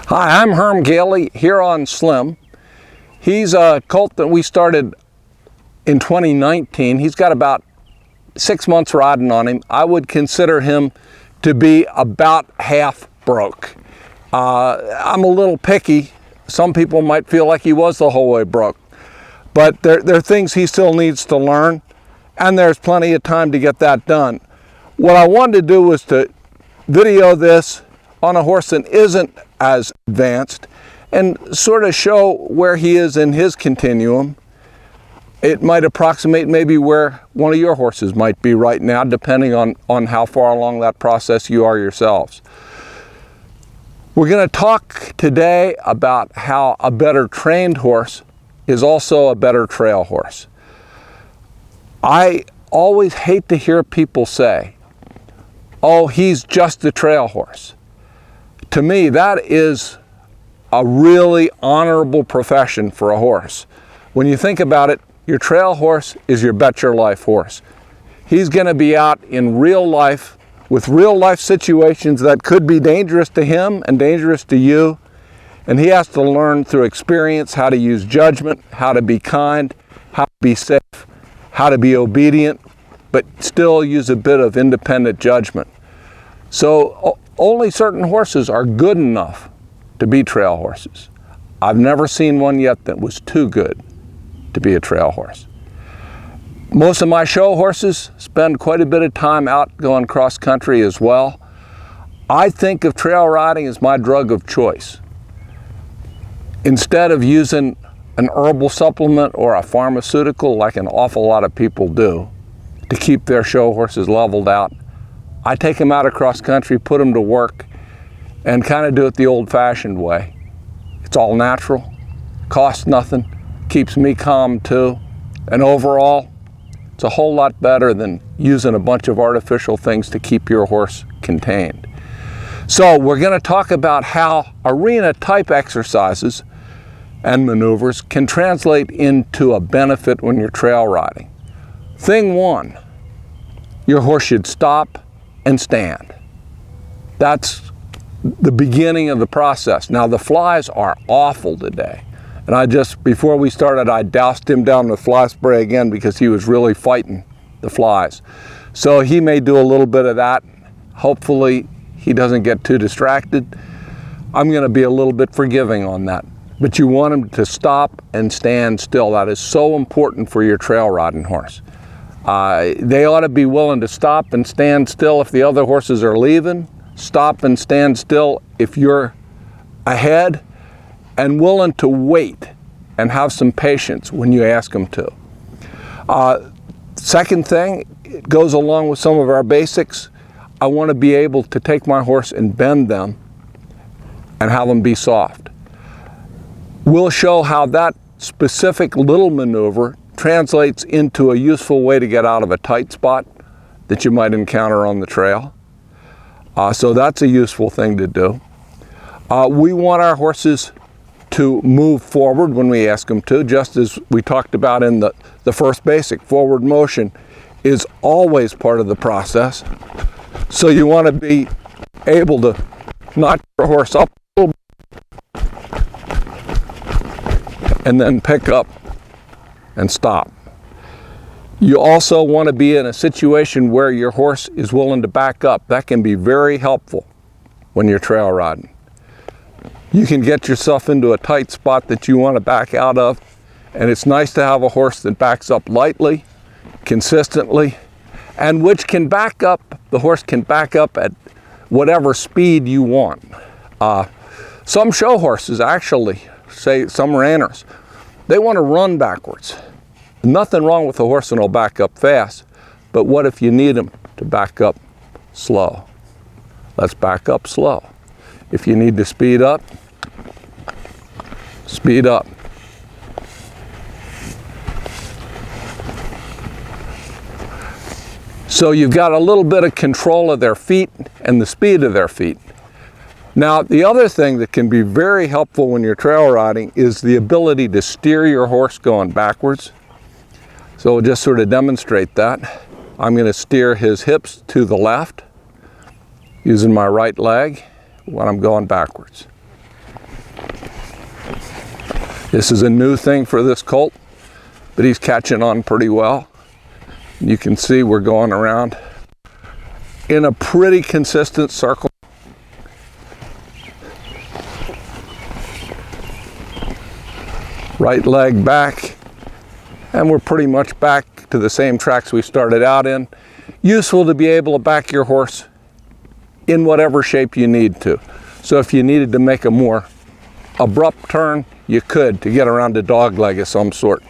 Hi, I'm Herm Gailey here on Slim. He's a colt that we started in 2019. He's got about 6 months riding on him. I would consider him to be about half broke. I'm a little picky. Some people might feel like he was the whole way broke. But there are things he still needs to learn, and there's plenty of time to get that done. What I wanted to do was to video this on a horse that isn't as advanced and sort of show where he is in his continuum. It might approximate maybe where one of your horses might be right now, depending on how far along that process you are yourselves. We're going to talk today about how a better trained horse is also a better trail horse. I always hate to hear people say, oh, he's just a trail horse. To me, that is a really honorable profession for a horse. When you think about it, your trail horse is your bet your life horse. He's going to be out in real life with real life situations that could be dangerous to him and dangerous to you. And he has to learn through experience how to use judgment, how to be kind, how to be safe, how to be obedient, but still use a bit of independent judgment. So only certain horses are good enough to be trail horses. I've never seen one yet that was too good to be a trail horse. Most of my show horses spend quite a bit of time out going cross country as well. I think of trail riding as my drug of choice. Instead of using an herbal supplement or a pharmaceutical like an awful lot of people do to keep their show horses leveled out, I take them out across country, put them to work, and kind of do it the old-fashioned way. It's all natural, costs nothing, keeps me calm too, and overall, it's a whole lot better than using a bunch of artificial things to keep your horse contained. So we're going to talk about how arena-type exercises and maneuvers can translate into a benefit when you're trail riding. Thing one, your horse should stop and stand. That's the beginning of the process. Now the flies are awful today. And before we started, I doused him down with fly spray again because he was really fighting the flies. So he may do a little bit of that. Hopefully he doesn't get too distracted. I'm going to be a little bit forgiving on that. But you want him to stop and stand still. That is so important for your trail riding horse. They ought to be willing to stop and stand still if the other horses are leaving, stop and stand still if you're ahead, and willing to wait and have some patience when you ask them to. Second thing, it goes along with some of our basics. I want to be able to take my horse and bend them and have them be soft. We'll show how that specific little maneuver translates into a useful way to get out of a tight spot that you might encounter on the trail. So that's a useful thing to do. We want our horses to move forward when we ask them to, just as we talked about in the first basic. Forward motion is always part of the process. So you want to be able to knock your horse up a little bit and then pick up and stop. You also want to be in a situation where your horse is willing to back up. That can be very helpful when you're trail riding. You can get yourself into a tight spot that you want to back out of, and it's nice to have a horse that backs up lightly, consistently, and which can back up, the horse can back up at whatever speed you want. Some show horses actually, say some ranners, they want to run backwards. Nothing wrong with a horse and he'll back up fast, but what if you need him to back up slow? Let's back up slow. If you need to speed up, speed up. So you've got a little bit of control of their feet and the speed of their feet. Now, the other thing that can be very helpful when you're trail riding is the ability to steer your horse going backwards. So we'll just sort of demonstrate that. I'm going to steer his hips to the left using my right leg when I'm going backwards. This is a new thing for this colt, but he's catching on pretty well. You can see we're going around in a pretty consistent circle. Right leg back, and we're pretty much back to the same tracks we started out in. Useful to be able to back your horse in whatever shape you need to. So if you needed to make a more abrupt turn, you could, to get around a dog leg of some sort.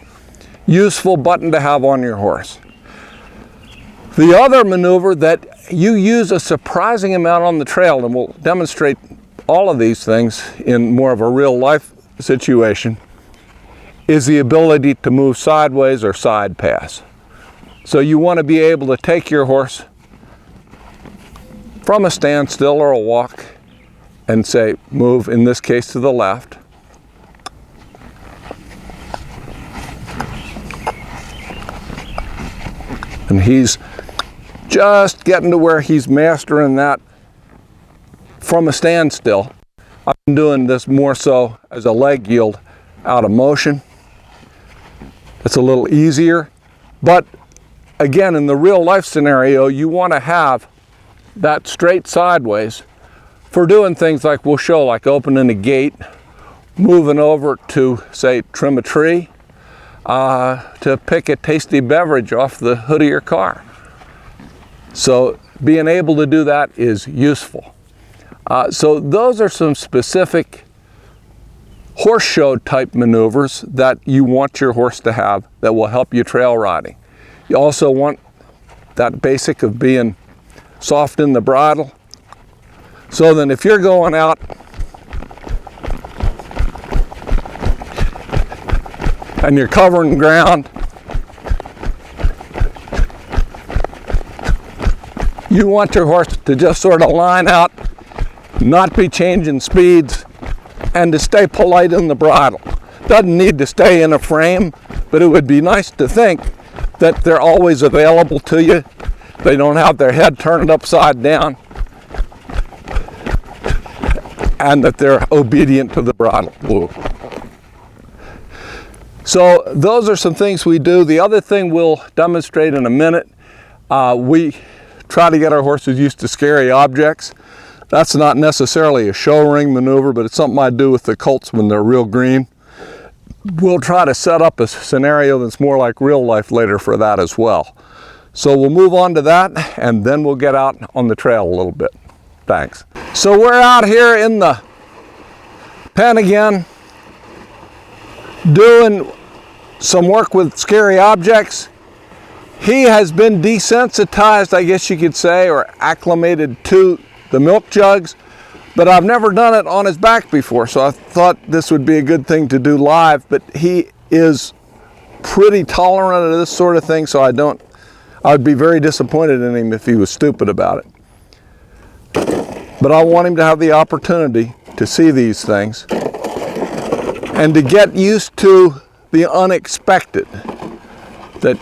Useful button to have on your horse. The other maneuver that you use a surprising amount on the trail, and we'll demonstrate all of these things in more of a real life situation, is the ability to move sideways or side pass. So you want to be able to take your horse from a standstill or a walk and say, move, in this case, to the left. And he's just getting to where he's mastering that from a standstill. I'm doing this more so as a leg yield out of motion. It's a little easier, but again, in the real life scenario, you want to have that straight sideways for doing things like we'll show, like opening a gate, moving over to, say, trim a tree, to pick a tasty beverage off the hood of your car. So being able to do that is useful. So those are some specific horse show type maneuvers that you want your horse to have that will help you trail riding. You also want that basic of being soft in the bridle. So then if you're going out and you're covering ground, you want your horse to just sort of line out, not be changing speeds, and to stay polite in the bridle. Doesn't need to stay in a frame, but it would be nice to think that they're always available to you. They don't have their head turned upside down, and that they're obedient to the bridle. Whoa. So those are some things we do. The other thing we'll demonstrate in a minute, we try to get our horses used to scary objects. That's not necessarily a show ring maneuver, but it's something I do with the colts when they're real green. We'll try to set up a scenario that's more like real life later for that as well. So we'll move on to that, and then we'll get out on the trail a little bit. Thanks. So we're out here in the pen again, doing some work with scary objects. He has been desensitized, I guess you could say, or acclimated to the milk jugs, but I've never done it on his back before, so I thought this would be a good thing to do live. But he is pretty tolerant of this sort of thing, so I would be very disappointed in him if he was stupid about it. But I want him to have the opportunity to see these things and to get used to the unexpected. That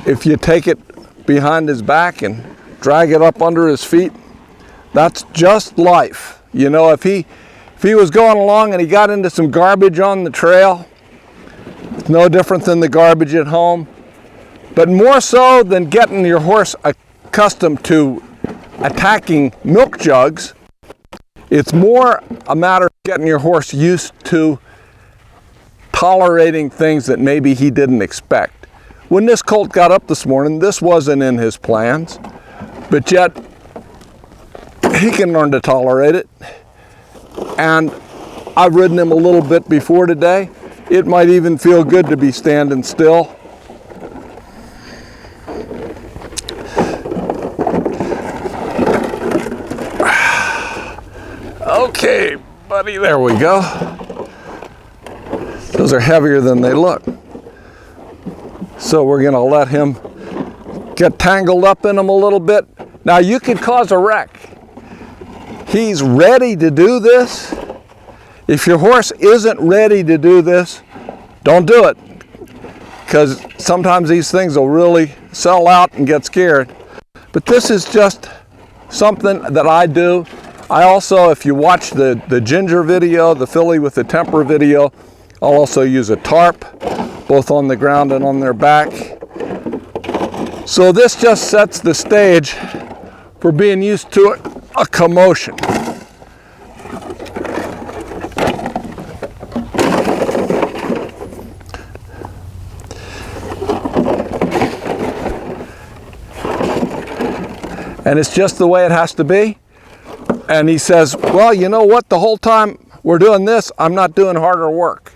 if you take it behind his back and drag it up under his feet, that's just life. You know, if he was going along and he got into some garbage on the trail, it's no different than the garbage at home. But more so than getting your horse accustomed to attacking milk jugs, it's more a matter of getting your horse used to tolerating things that maybe he didn't expect. When this colt got up this morning, this wasn't in his plans, but yet he can learn to tolerate it. And I've ridden him a little bit before today. It might even feel good to be standing still. Okay, buddy, there we go. Those are heavier than they look. So we're gonna let him get tangled up in them a little bit. Now you could cause a wreck. He's ready to do this. If your horse isn't ready to do this, don't do it. Because sometimes these things will really sell out and get scared. But this is just something that I do. I also, if you watch the Ginger video, the filly with the temper video, I'll also use a tarp, both on the ground and on their back. So this just sets the stage for being used to a commotion. And it's just the way it has to be. And he says, well, you know what? The whole time we're doing this, I'm not doing harder work.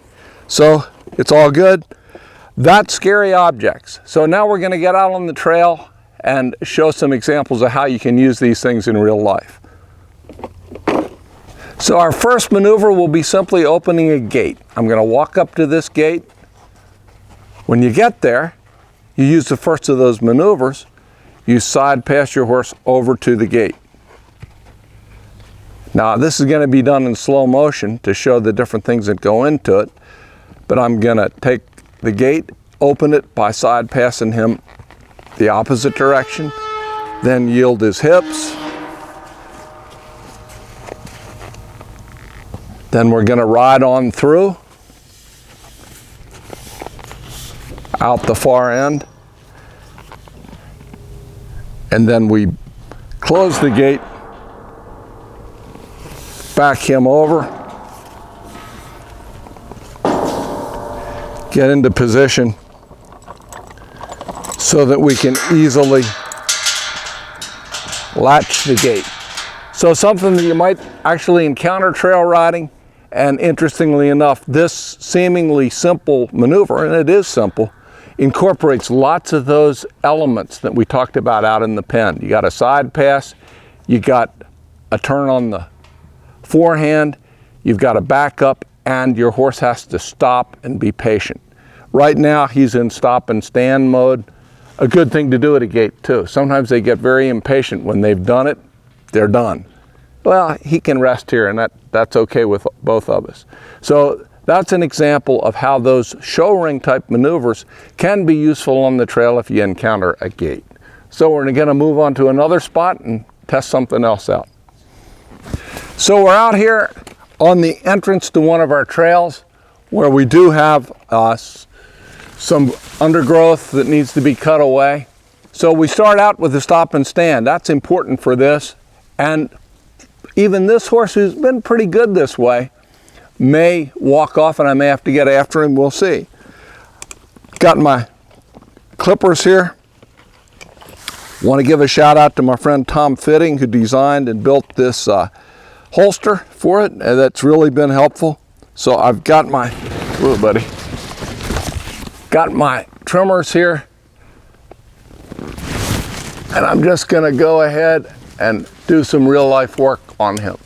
So it's all good. That's scary objects. So now we're going to get out on the trail and show some examples of how you can use these things in real life. So our first maneuver will be simply opening a gate. I'm going to walk up to this gate. When you get there, you use the first of those maneuvers. You side pass your horse over to the gate. Now this is going to be done in slow motion to show the different things that go into it, but I'm going to take the gate, open it by side passing him the opposite direction, then yield his hips. Then we're going to ride on through, out the far end. And then we close the gate, back him over, get into position so that we can easily latch the gate. So something that you might actually encounter trail riding, and interestingly enough, this seemingly simple maneuver, and it is simple, incorporates lots of those elements that we talked about out in the pen. You got a side pass, you got a turn on the forehand, you've got a backup, and your horse has to stop and be patient. Right now he's in stop and stand mode. A good thing to do at a gate too. Sometimes they get very impatient. When they've done it, they're done. Well, he can rest here, and that's okay with both of us. So that's an example of how those show ring type maneuvers can be useful on the trail if you encounter a gate. So we're going to move on to another spot and test something else out. So we're out here on the entrance to one of our trails where we do have some undergrowth that needs to be cut away. So we start out with the stop and stand. That's important for this. And even this horse, who's been pretty good this way, may walk off and I may have to get after him. We'll see. Got my clippers here. Want to give a shout out to my friend Tom Fitting, who designed and built this holster for it. That's really been helpful. So I've got my, whoa buddy, got my trimmers here. And I'm just going to go ahead and do some real life work on him.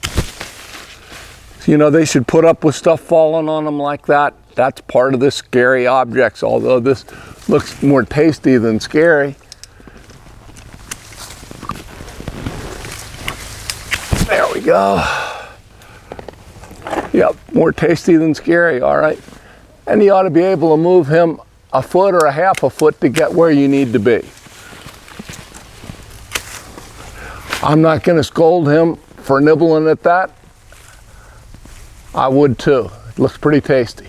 You know, they should put up with stuff falling on them like that. That's part of the scary objects, although this looks more tasty than scary. There we go. Yep, more tasty than scary, all right. And you ought to be able to move him a foot or a half a foot to get where you need to be. I'm not going to scold him for nibbling at that. I would too. It looks pretty tasty.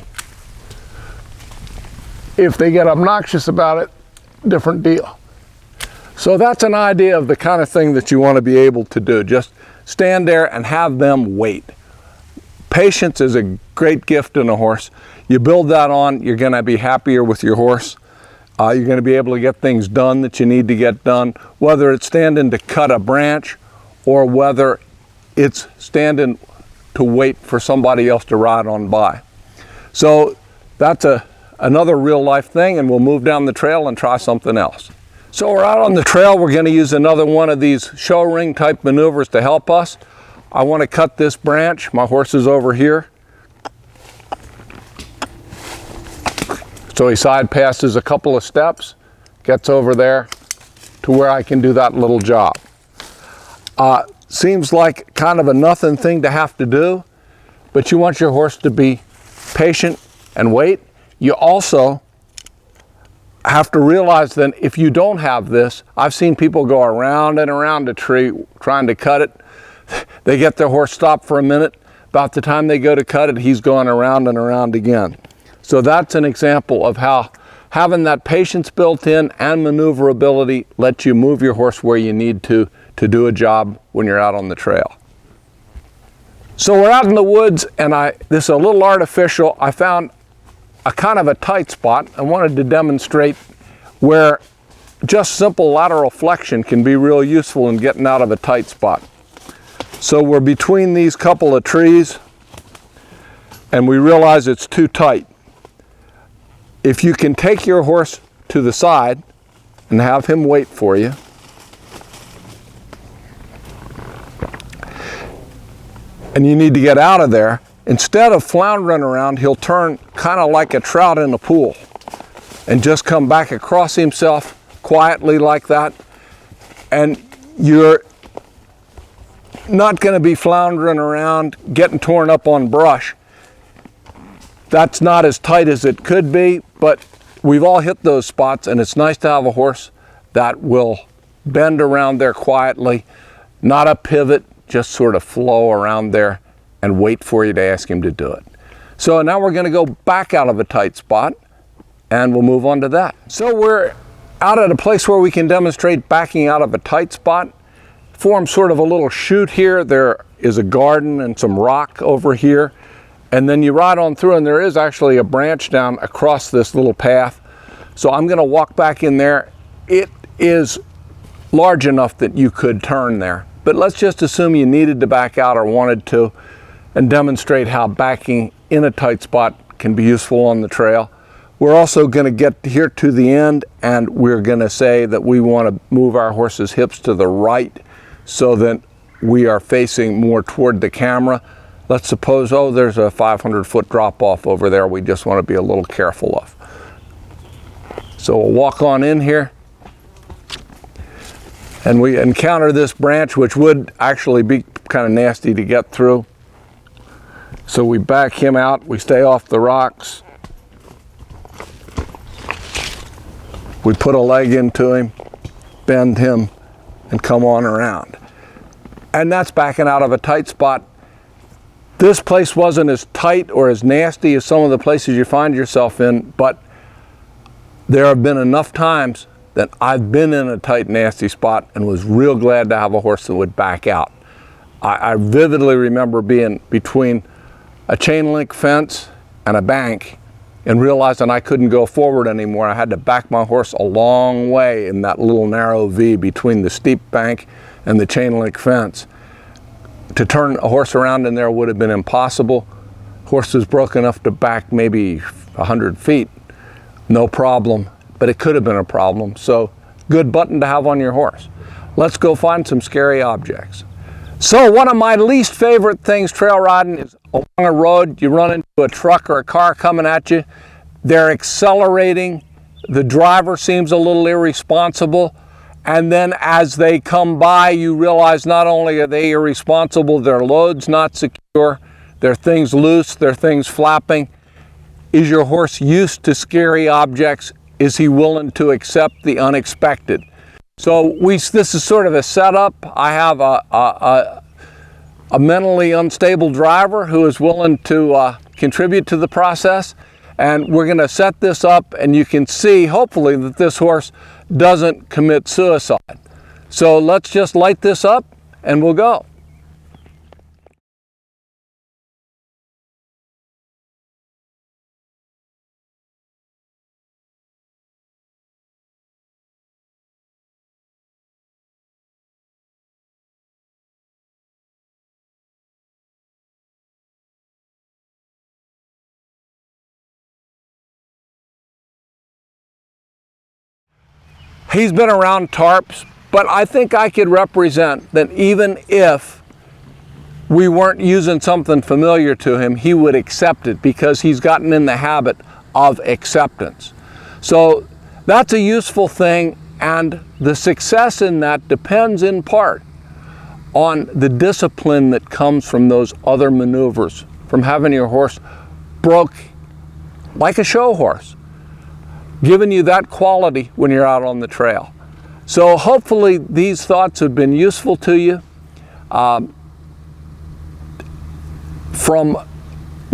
If they get obnoxious about it, different deal. So that's an idea of the kind of thing that you want to be able to do. Just stand there and have them wait. Patience is a great gift in a horse. You build that on, you're going to be happier with your horse. You're going to be able to get things done that you need to get done, whether it's standing to cut a branch or whether it's standing to wait for somebody else to ride on by. So that's another real life thing, and we'll move down the trail and try something else. So we're out on the trail. We're going to use another one of these show ring type maneuvers to help us. I want to cut this branch. My horse is over here. So he side passes a couple of steps, gets over there to where I can do that little job. Seems like kind of a nothing thing to have to do, but you want your horse to be patient and wait. You also have to realize that if you don't have this, I've seen people go around and around a tree trying to cut it. They get their horse stopped for a minute. About the time they go to cut it, he's going around and around again. So that's an example of how having that patience built in and maneuverability lets you move your horse where you need to do a job when you're out on the trail. So we're out in the woods, and this is a little artificial. I found a kind of a tight spot. I wanted to demonstrate where just simple lateral flexion can be real useful in getting out of a tight spot. So we're between these couple of trees, and we realize it's too tight. If you can take your horse to the side and have him wait for you, and you need to get out of there, instead of floundering around, he'll turn kind of like a trout in a pool and just come back across himself quietly like that, and you're not going to be floundering around getting torn up on brush. That's not as tight as it could be, but we've all hit those spots, and it's nice to have a horse that will bend around there quietly, not a pivot, just sort of flow around there and wait for you to ask him to do it. So now we're going to go back out of a tight spot, and we'll move on to that. So we're out at a place where we can demonstrate backing out of a tight spot. Form sort of a little chute here. There is a garden and some rock over here, and then you ride on through, and there is actually a branch down across this little path. So I'm going to walk back in there. It is large enough that you could turn there, but let's just assume you needed to back out or wanted to, and demonstrate how backing in a tight spot can be useful on the trail. We're also going to get here to the end, and we're going to say that we want to move our horse's hips to the right so that we are facing more toward the camera. Let's suppose, oh, there's a 500-foot drop off over there we just want to be a little careful of. So we'll walk on in here, and we encounter this branch, which would actually be kind of nasty to get through. So we back him out, we stay off the rocks. We put a leg into him, bend him, and come on around. And that's backing out of a tight spot. This place wasn't as tight or as nasty as some of the places you find yourself in, but there have been enough times that I've been in a tight, nasty spot and was real glad to have a horse that would back out. I vividly remember being between a chain link fence and a bank and realizing I couldn't go forward anymore. I had to back my horse a long way in that little narrow V between the steep bank and the chain link fence. To turn a horse around in there would have been impossible. Horse was broke enough to back maybe 100 feet, no problem, but it could have been a problem. So good button to have on your horse. Let's go find some scary objects. So one of my least favorite things trail riding is along a road, you run into a truck or a car coming at you. They're accelerating. The driver seems a little irresponsible. And then as they come by, you realize not only are they irresponsible, their load's not secure, their things loose, their things flapping. Is your horse used to scary objects? Is he willing to accept the unexpected? So this is sort of a setup. I have a mentally unstable driver who is willing to contribute to the process. And we're going to set this up, and you can see, hopefully, that this horse doesn't commit suicide. So let's just light this up, and we'll go. He's been around tarps, but I think I could represent that even if we weren't using something familiar to him, he would accept it because he's gotten in the habit of acceptance. So that's a useful thing, and the success in that depends in part on the discipline that comes from those other maneuvers, from having your horse broke like a show horse, giving you that quality when you're out on the trail. So hopefully these thoughts have been useful to you. From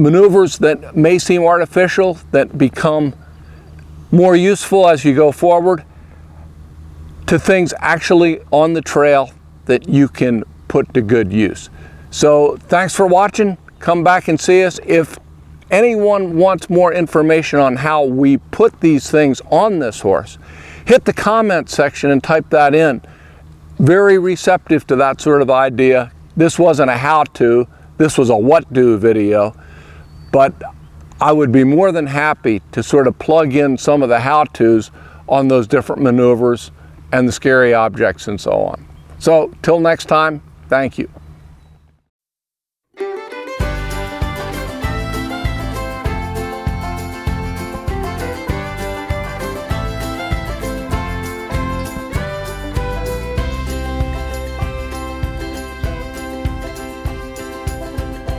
maneuvers that may seem artificial that become more useful as you go forward, to things actually on the trail that you can put to good use. So thanks for watching. Come back and see us. If anyone wants more information on how we put these things on this horse, hit the comment section and type that in. Very receptive to that sort of idea. This wasn't a how-to, this was a what-do video, but I would be more than happy to sort of plug in some of the how-tos on those different maneuvers and the scary objects and so on. So till next time, thank you.